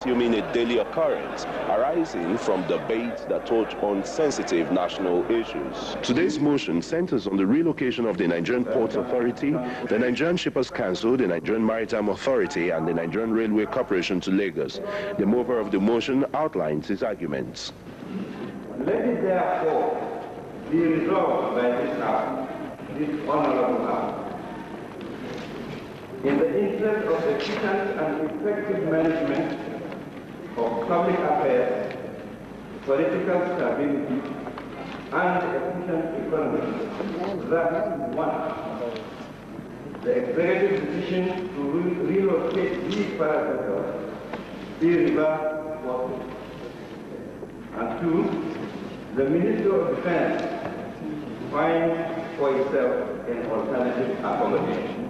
assuming a daily occurrence arising from debates that touch on sensitive national issues. Today's motion centers on the relocation of the Nigerian Ports Authority, the Nigerian Shippers Council, the Nigerian Maritime Authority, and the Nigerian Railway Corporation to Lagos. The mover of the motion outlines his arguments. Let it therefore be resolved by this House, this honorable House, in the interest of efficient and effective management of public affairs, political stability, and efficient economy, that one, the executive decision to relocate these parastatals be reversed forthwith. And two, the Ministry of Defense finds for itself an alternative accommodation.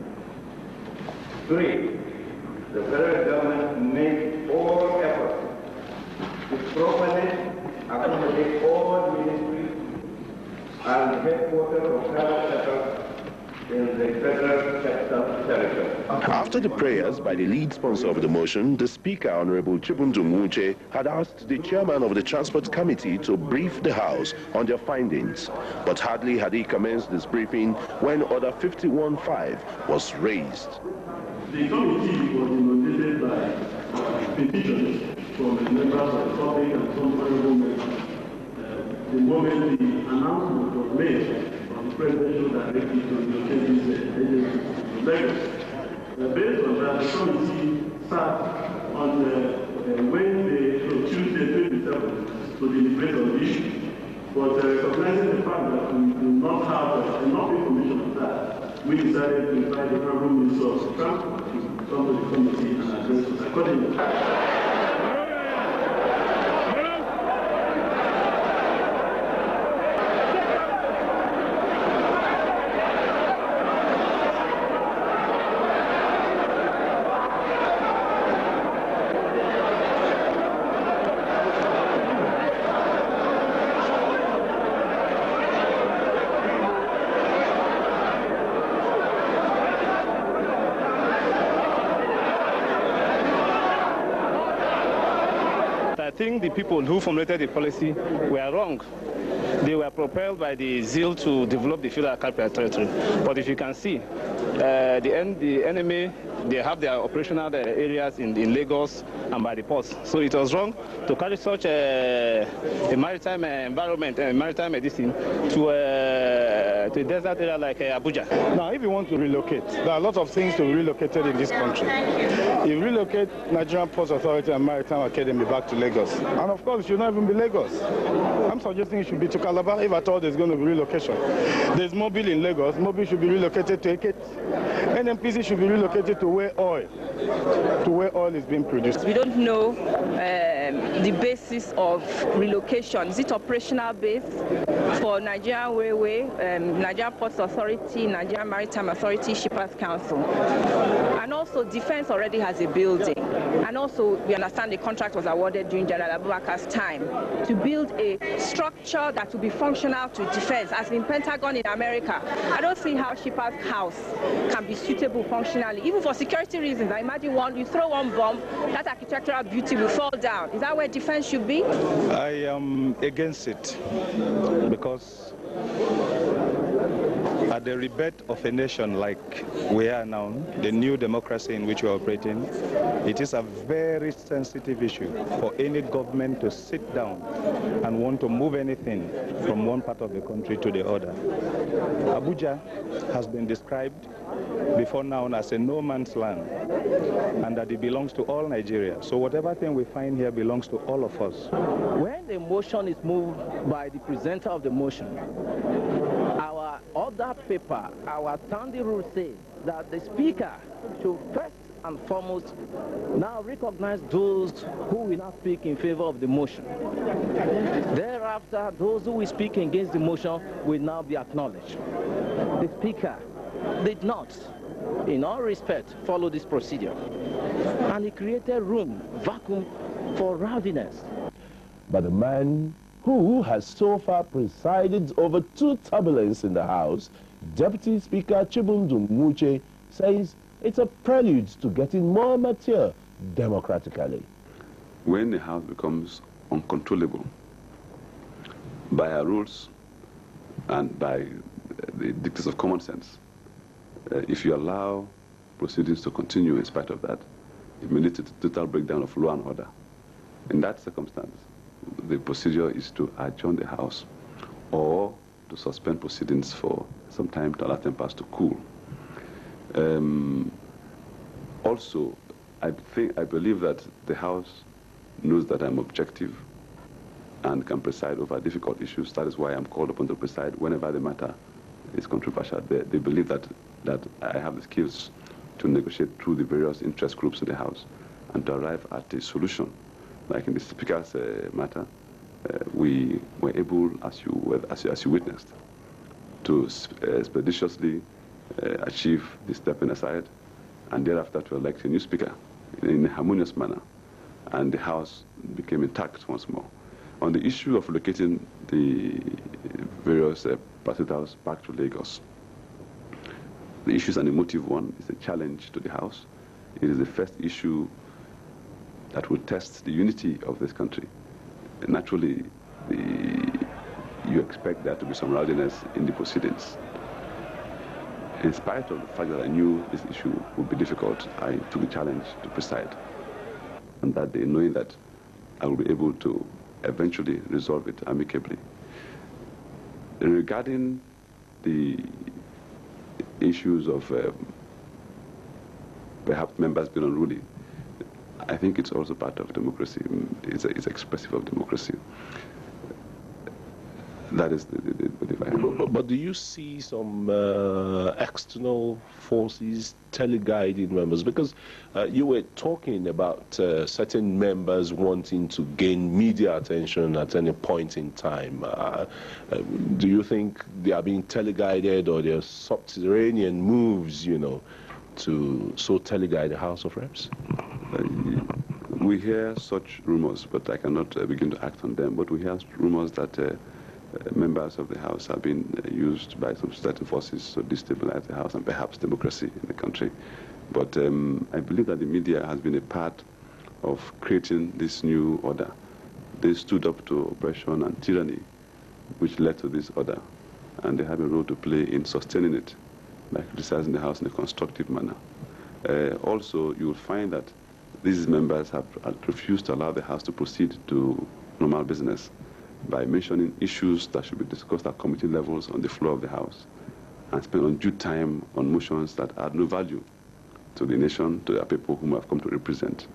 3, the federal government makes all efforts to properly accommodate all ministries and headquarters of parastatals in the federal capital territory. After the prayers by the lead sponsor of the motion, the Speaker, Honorable Chibudom Nwuche, had asked the chairman of the Transport Committee to brief the House on their findings. But hardly had he commenced this briefing when Order 51-5 was raised. The committee was inundated by petitions from the members of the public and some honorable members. The moment the announcement was made of the presidential directive to relocate these agencies to Lagos, based on that, the committee sat on Wednesday, so Tuesday, 27th, to deliberate on the issue. But recognizing the fact that we do not have enough information on that, we decided to invite the Honorable Minister of Transport to come to the committee and address us accordingly. I think the people who formulated the policy were wrong. They were propelled by the zeal to develop the Federal Capital Territory. But if you can see, the enemy, they have their operational areas in Lagos and by the ports. So it was wrong to carry such a maritime environment and maritime medicine to a desert area like Abuja. Now, if you want to relocate, there are a lot of things to be relocated in this country. You relocate Nigerian Ports Authority and Maritime Academy back to Lagos. And of course, it should not even be Lagos. I'm suggesting it should be to Calabar if at all there's going to be relocation. There's Mobile in Lagos. Mobile should be relocated to Eket. NMPC should be relocated to where oil is being produced. We don't know the basis of relocation. Is it operational base for Nigerian Railway, Nigerian Ports Authority, Nigerian Maritime Authority, Shippers Council? And also, Defense already has a building. And also, we understand the contract was awarded during General Abubakar's time to build a structure that will be functional to defense, as in Pentagon in America. I don't see how Shippers House can be suitable functionally, even for security reasons. I imagine you throw one bomb, that architectural beauty will fall down. Is that where defense should be? I am against it because at the rebirth of a nation like we are now, the new democracy in which we are operating, it is a very sensitive issue for any government to sit down and want to move anything from one part of the country to the other. Abuja has been described before now as a no man's land, and that it belongs to all Nigeria. So whatever thing we find here belongs to all of us. When the motion is moved by the presenter of the motion, our order paper, our standing rule says that the speaker should first and foremost now recognize those who will not speak in favor of the motion. Thereafter, those who will speak against the motion will now be acknowledged. The speaker did not, in all respect, follow this procedure, and he created room, vacuum for rowdiness. But the man who has so far presided over two turbulence in the House, Deputy Speaker Chibudom Nwuche, says it's a prelude to getting more mature democratically. when the House becomes uncontrollable by our rules and by the dictates of common sense, if you allow proceedings to continue in spite of that, it may lead to total breakdown of law and order. In that circumstance, the procedure is to adjourn the House or to suspend proceedings for some time to allow tempers to cool. Also, I believe that the House knows that I'm objective and can preside over difficult issues. That is why I'm called upon to preside whenever the matter is controversial. They believe that I have the skills to negotiate through the various interest groups in the House and to arrive at a solution. Like in the Speaker's matter, we were able, as you witnessed, to expeditiously achieve the stepping aside and thereafter to elect a new Speaker in a harmonious manner, and the House became intact once more. On the issue of relocating the various hospitals back to Lagos, the issue is an emotive one. It's a challenge to the House. It is the first issue that will test the unity of this country. And naturally, you expect there to be some rowdiness in the proceedings. In spite of the fact that I knew this issue would be difficult, I took the challenge to preside. And that day, knowing that I will be able to eventually resolve it amicably. Regarding the issues of perhaps members being unruly, I think it's also part of democracy. It's expressive of democracy. That is but do you see some external forces teleguiding members? Because you were talking about certain members wanting to gain media attention at any point in time. Do you think they are being teleguided, or there are subterranean moves, you know, to so teleguide the House of Reps? We hear such rumors, but I cannot begin to act on them. But we hear rumors that members of the House have been used by some certain forces to destabilize the House and perhaps democracy in the country. But I believe that the media has been a part of creating this new order. They stood up to oppression and tyranny, which led to this order, and they have a role to play in sustaining it by criticizing the House in a constructive manner. Also, you will find that these members have refused to allow the House to proceed to normal business by mentioning issues that should be discussed at committee levels on the floor of the House and spend undue time on motions that add no value to the nation, to the people whom I've come to represent.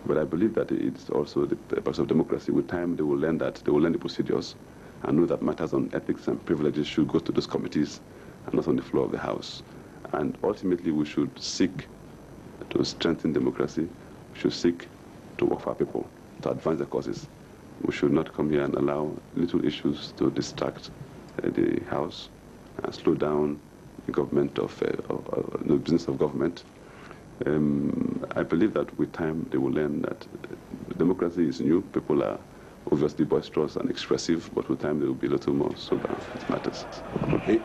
But I believe that it's also the purpose of democracy. With time, they will learn that, they will learn the procedures and know that matters on ethics and privileges should go to those committees and not on the floor of the House. And ultimately, we should seek to strengthen democracy. We should seek to work for our people, to advance their causes. We should not come here and allow little issues to distract the House and slow down the government the business of government. I believe that with time they will learn that democracy is new. People are obviously boisterous and expressive, but with time they will be a little more sober. It matters.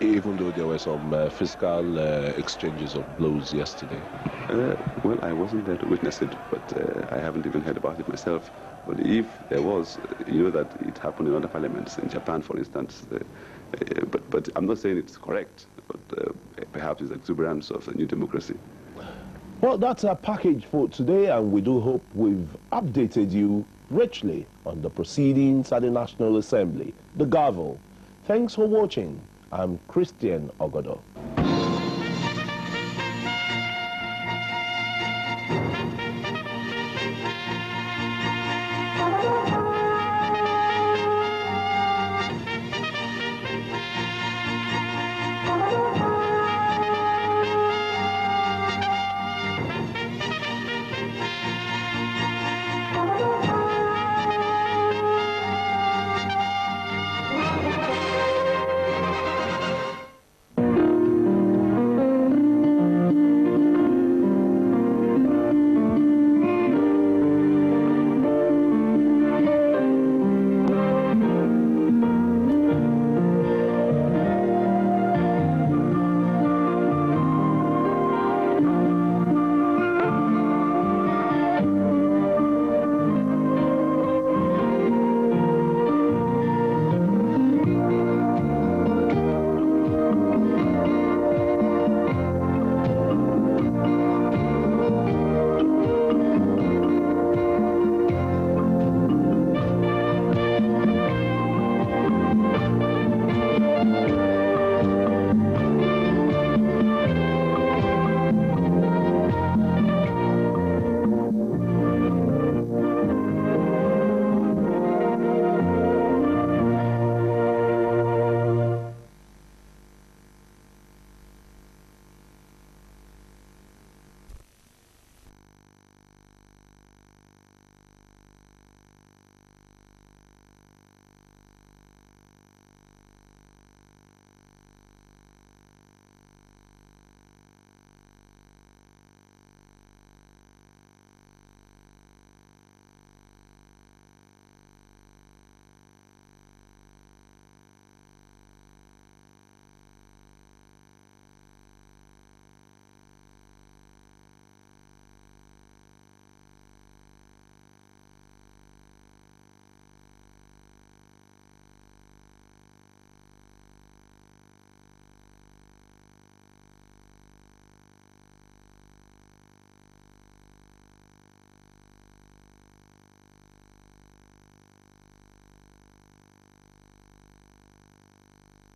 Even though there were some physical exchanges of blows yesterday? Well, I wasn't there to witness it, but I haven't even heard about it myself. But if there was, you know that it happened in other parliaments, in Japan, for instance. But I'm not saying it's correct, but perhaps it's exuberance of a new democracy. Well, that's our package for today, and we do hope we've updated you richly on the proceedings at the National Assembly, the Gavel. Thanks for watching. I'm Christian Ogodo.